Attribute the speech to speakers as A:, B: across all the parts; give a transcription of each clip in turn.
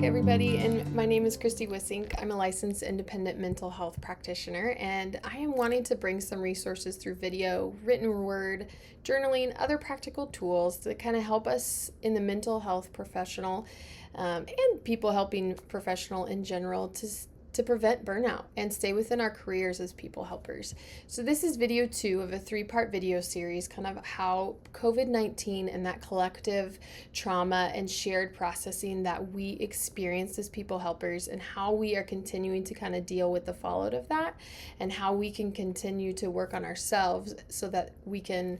A: Everybody, and my name is Christy Wissink. I'm a licensed independent mental health practitioner, and I am wanting to bring some resources through video, written word, journaling, other practical tools to kind of help us in the mental health professional and people helping professional in general to prevent burnout and stay within our careers as people helpers. So this is video 2 of a 3-part video series, kind of how COVID-19 and that collective trauma and shared processing that we experienced as people helpers, and how we are continuing to kind of deal with the fallout of that, and how we can continue to work on ourselves so that we can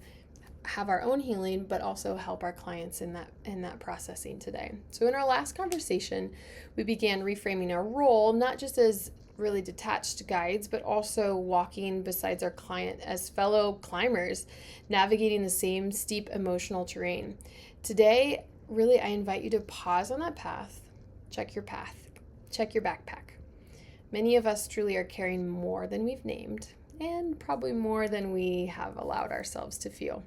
A: have our own healing, but also help our clients in that processing today. So in our last conversation, we began reframing our role, not just as really detached guides, but also walking besides our client as fellow climbers, navigating the same steep emotional terrain. Today, really, I invite you to pause on that path, check your backpack. Many of us truly are carrying more than we've named, and probably more than we have allowed ourselves to feel.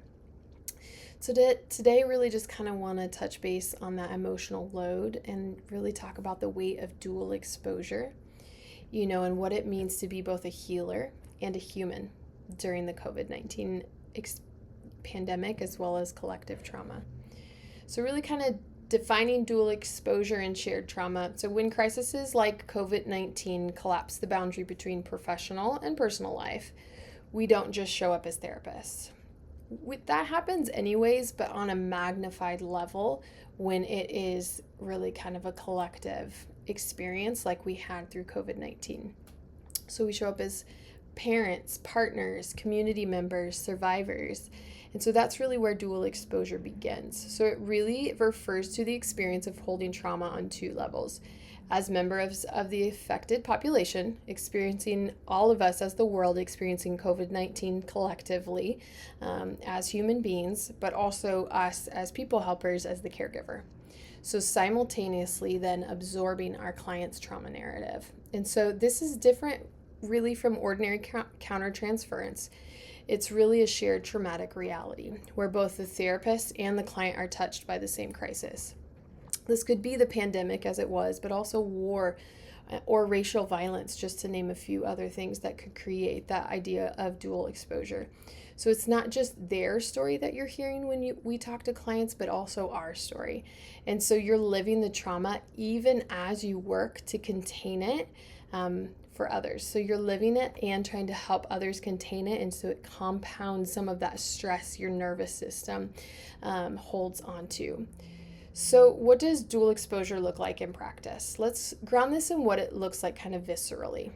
A: So today really just kind of want to touch base on that emotional load and really talk about the weight of dual exposure, and what it means to be both a healer and a human during the COVID-19 pandemic, as well as collective trauma. So really kind of defining dual exposure and shared trauma. So when crises like COVID-19 collapse the boundary between professional and personal life, we don't just show up as therapists. That happens anyways, but on a magnified level when it is really kind of a collective experience like we had through COVID-19. So we show up as parents, partners, community members, survivors. And so that's really where dual exposure begins. So it really refers to the experience of holding trauma on 2 levels. As members of the affected population, experiencing all of us as the world experiencing COVID-19 collectively as human beings, but also us as people helpers as the caregiver. So simultaneously then absorbing our client's trauma narrative. And so this is different really from ordinary countertransference. It's really a shared traumatic reality where both the therapist and the client are touched by the same crisis. This could be the pandemic as it was, but also war or racial violence, just to name a few other things that could create that idea of dual exposure. So it's not just their story that you're hearing when we talk to clients, but also our story. And so you're living the trauma even as you work to contain it for others. So you're living it and trying to help others contain it, and so it compounds some of that stress your nervous system holds onto. So what does dual exposure look like in practice? Let's ground this in what it looks like kind of viscerally.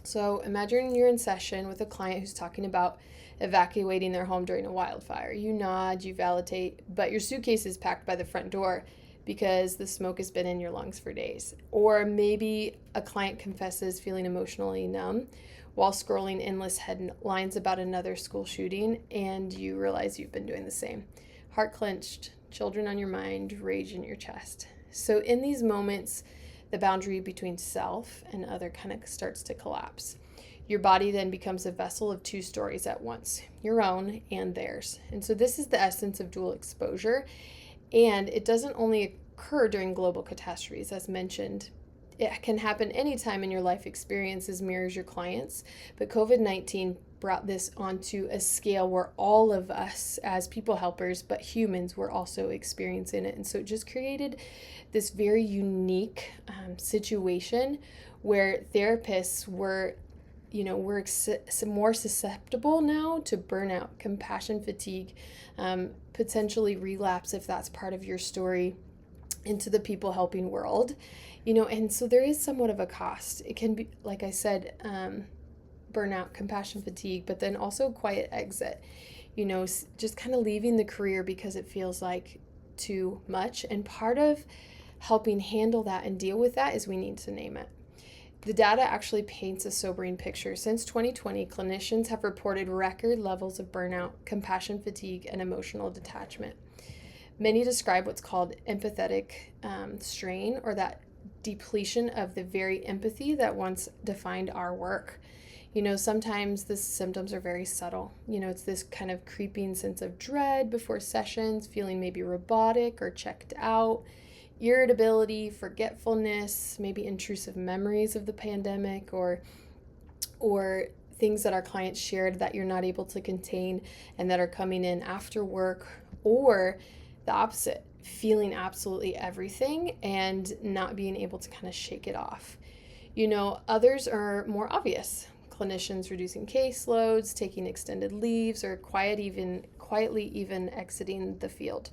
A: So imagine you're in session with a client who's talking about evacuating their home during a wildfire. You nod, you validate, but your suitcase is packed by the front door because the smoke has been in your lungs for days. Or maybe a client confesses feeling emotionally numb while scrolling endless headlines about another school shooting, and you realize you've been doing the same. Heart clenched, children on your mind, rage in your chest. So in these moments, the boundary between self and other kind of starts to collapse. Your body then becomes a vessel of 2 stories at once, your own and theirs. And so this is the essence of dual exposure. And it doesn't only occur during global catastrophes, as mentioned. It can happen anytime in your life experiences mirrors your clients, but COVID-19 brought this onto a scale where all of us as people helpers, but humans, were also experiencing it. And so it just created this very unique situation where therapists were more susceptible now to burnout, compassion fatigue, potentially relapse if that's part of your story into the people helping world, and so there is somewhat of a cost. It can be, like I said, burnout, compassion fatigue, but then also quiet exit, just kind of leaving the career because it feels like too much. And part of helping handle that and deal with that is we need to name it. The data actually paints a sobering picture. Since 2020, clinicians have reported record levels of burnout, compassion fatigue, and emotional detachment. Many describe what's called empathetic strain, or that depletion of the very empathy that once defined our work. Sometimes the symptoms are very subtle. It's this kind of creeping sense of dread before sessions, feeling maybe robotic or checked out, irritability, forgetfulness, maybe intrusive memories of the pandemic, or things that our clients shared that you're not able to contain and that are coming in after work, or the opposite, feeling absolutely everything and not being able to kind of shake it off. Others are more obvious. Clinicians reducing caseloads, taking extended leaves, or quietly even exiting the field.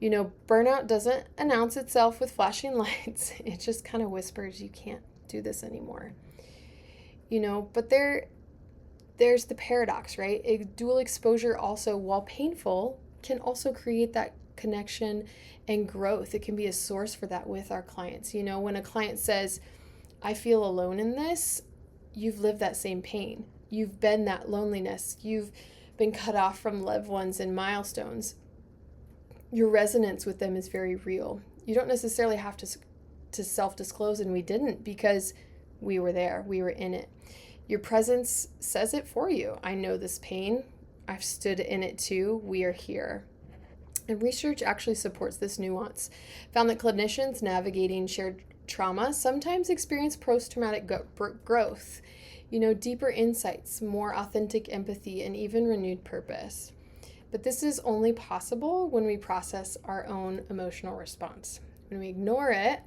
A: Burnout doesn't announce itself with flashing lights. It just kind of whispers, you can't do this anymore. But there's the paradox, right? A dual exposure also, while painful, can also create that connection and growth. It can be a source for that with our clients. When a client says, I feel alone in this, you've lived that same pain. You've been that loneliness. You've been cut off from loved ones and milestones. Your resonance with them is very real. You don't necessarily have to self-disclose, and we didn't, because we were there. We were in it. Your presence says it for you. I know this pain. I've stood in it too. We are here. And research actually supports this nuance. Found that clinicians navigating shared trauma sometimes experience post-traumatic growth, deeper insights, more authentic empathy, and even renewed purpose. But this is only possible when we process our own emotional response. When we ignore it,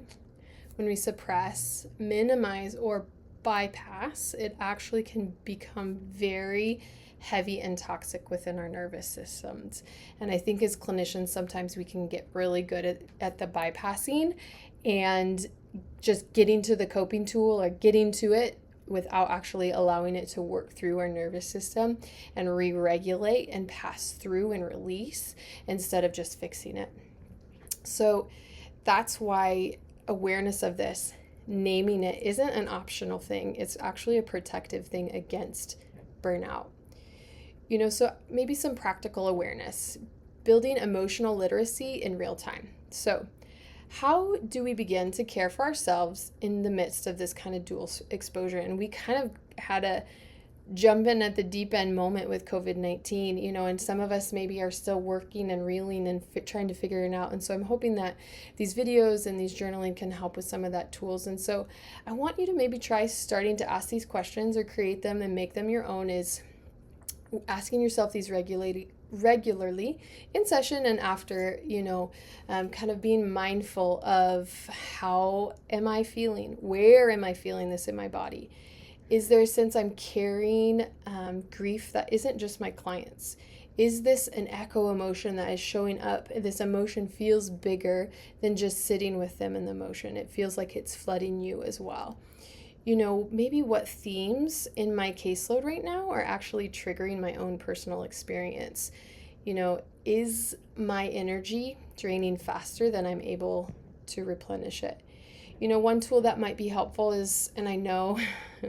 A: when we suppress, minimize, or bypass, it actually can become very heavy and toxic within our nervous systems. And I think as clinicians, sometimes we can get really good at the bypassing and just getting to the coping tool or getting to it without actually allowing it to work through our nervous system and re-regulate and pass through and release instead of just fixing it. So that's why awareness of this, naming it, isn't an optional thing. It's actually a protective thing against burnout. So maybe some practical awareness, building emotional literacy in real time. So how do we begin to care for ourselves in the midst of this kind of dual exposure? And we kind of had a jump in at the deep end moment with COVID-19, and some of us maybe are still working and reeling and trying to figure it out. And so I'm hoping that these videos and these journaling can help with some of that tools. And so I want you to maybe try starting to ask these questions or create them and make them your own, is asking yourself these regularly in session and after, kind of being mindful of how am I feeling? Where am I feeling this in my body? Is there a sense I'm carrying grief that isn't just my client's? Is this an echo emotion that is showing up? This emotion feels bigger than just sitting with them in the emotion. It feels like it's flooding you as well. Maybe what themes in my caseload right now are actually triggering my own personal experience. Is my energy draining faster than I'm able to replenish it? One tool that might be helpful is, and I know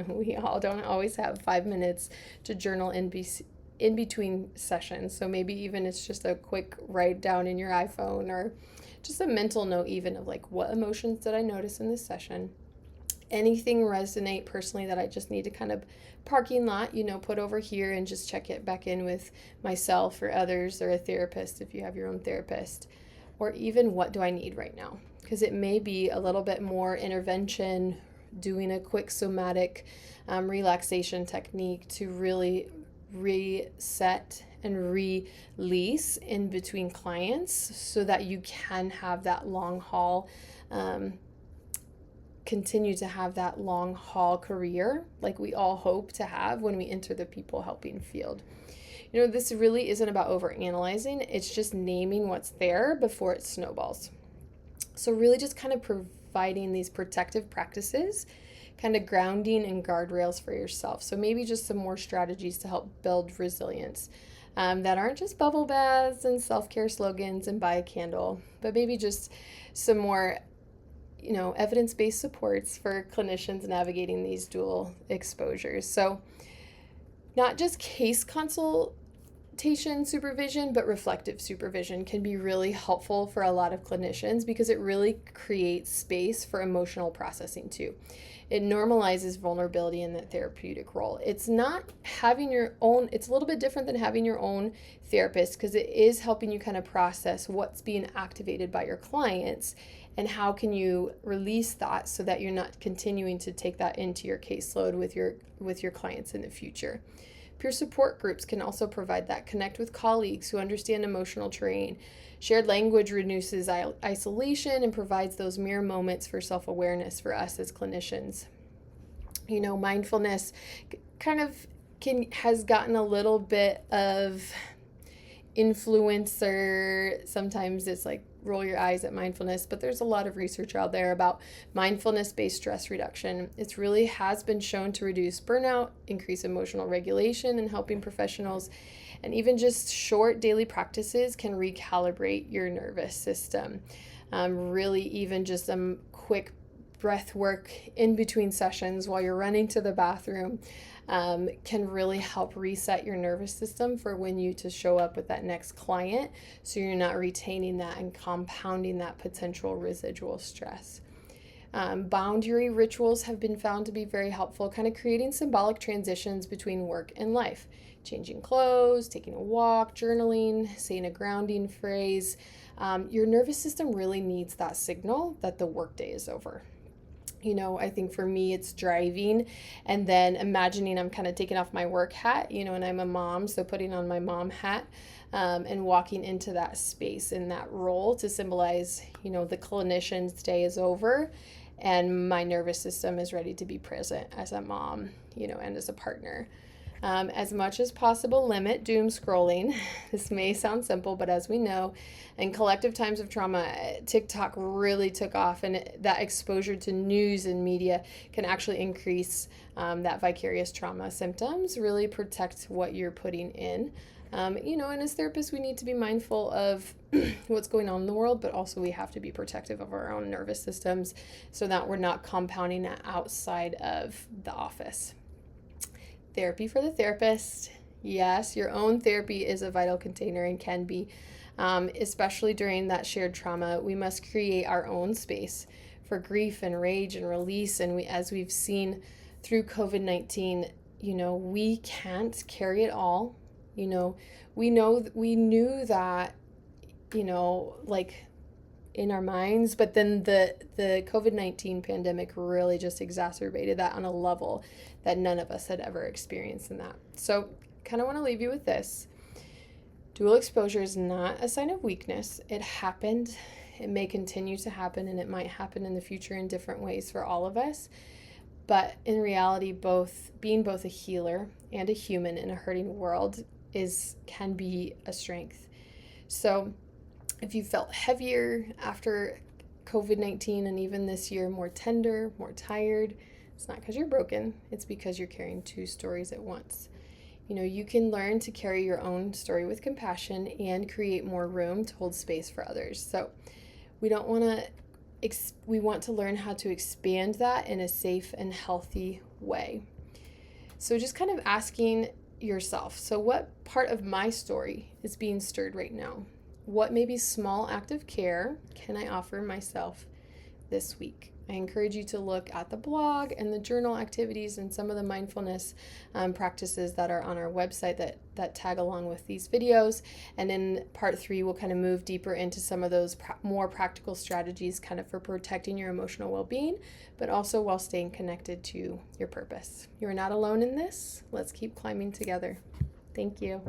A: we all don't always have 5 minutes to journal in between sessions. So maybe even it's just a quick write down in your iPhone, or just a mental note even of like, what emotions did I notice in this session? Anything resonate personally that I just need to kind of parking lot, put over here and just check it back in with myself or others or a therapist if you have your own therapist, or even what do I need right now? Because it may be a little bit more intervention, doing a quick somatic relaxation technique to really reset and release in between clients so that you can have that long haul continue to have that long haul career like we all hope to have when we enter the people helping field. This really isn't about overanalyzing. It's just naming what's there before it snowballs. So really just kind of providing these protective practices, kind of grounding and guardrails for yourself. So maybe just some more strategies to help build resilience that aren't just bubble baths and self-care slogans and buy a candle, but maybe just some more evidence-based supports for clinicians navigating these dual exposures. So not just case consultations confrontation supervision, but reflective supervision can be really helpful for a lot of clinicians because it really creates space for emotional processing too. It normalizes vulnerability in the therapeutic role. It's not having your own, it's a little bit different than having your own therapist because it is helping you kind of process what's being activated by your clients and how can you release that so that you're not continuing to take that into your caseload with your clients in the future. Peer support groups can also provide that. Connect with colleagues who understand emotional terrain. Shared language reduces isolation and provides those mirror moments for self-awareness for us as clinicians. Mindfulness kind of has gotten a little bit of influencer. Sometimes it's like roll your eyes at mindfulness, but there's a lot of research out there about mindfulness-based stress reduction. It really has been shown to reduce burnout, increase emotional regulation, and helping professionals. And even just short daily practices can recalibrate your nervous system. Really, even just some quick breath work in between sessions while you're running to the bathroom can really help reset your nervous system for when you to show up with that next client, so you're not retaining that and compounding that potential residual stress. Boundary rituals have been found to be very helpful, kind of creating symbolic transitions between work and life. Changing clothes, taking a walk, journaling, saying a grounding phrase. Your nervous system really needs that signal that the workday is over. I think for me, it's driving and then imagining I'm kind of taking off my work hat, and I'm a mom, so putting on my mom hat and walking into that space in that role to symbolize, the clinician's day is over and my nervous system is ready to be present as a mom, and as a partner. As much as possible, limit doom scrolling. This may sound simple, but as we know, in collective times of trauma, TikTok really took off, and that exposure to news and media can actually increase that vicarious trauma symptoms, really protect what you're putting in. And as therapists, we need to be mindful of what's going on in the world, but also we have to be protective of our own nervous systems so that we're not compounding that outside of the office. Therapy for the therapist. Yes, your own therapy is a vital container and can be, especially during that shared trauma. We must create our own space for grief and rage and release. And as we've seen through COVID-19, we can't carry it all. We knew that, like in our minds, but then the COVID-19 pandemic really just exacerbated that on a level that none of us had ever experienced in that. So kind of want to leave you with this. Dual exposure is not a sign of weakness. It happened. It may continue to happen, and it might happen in the future in different ways for all of us. But in reality, being both a healer and a human in a hurting world can be a strength. So if you felt heavier after COVID-19 and even this year, more tender, more tired, it's not because you're broken. It's because you're carrying two stories at once. You can learn to carry your own story with compassion and create more room to hold space for others. So we want to learn how to expand that in a safe and healthy way. So just kind of asking yourself, so what part of my story is being stirred right now? What maybe small act of care can I offer myself this week? I encourage you to look at the blog and the journal activities and some of the mindfulness practices that are on our website that tag along with these videos. And in part 3, we'll kind of move deeper into some of those more practical strategies kind of for protecting your emotional well-being, but also while staying connected to your purpose. You are not alone in this. Let's keep climbing together. Thank you.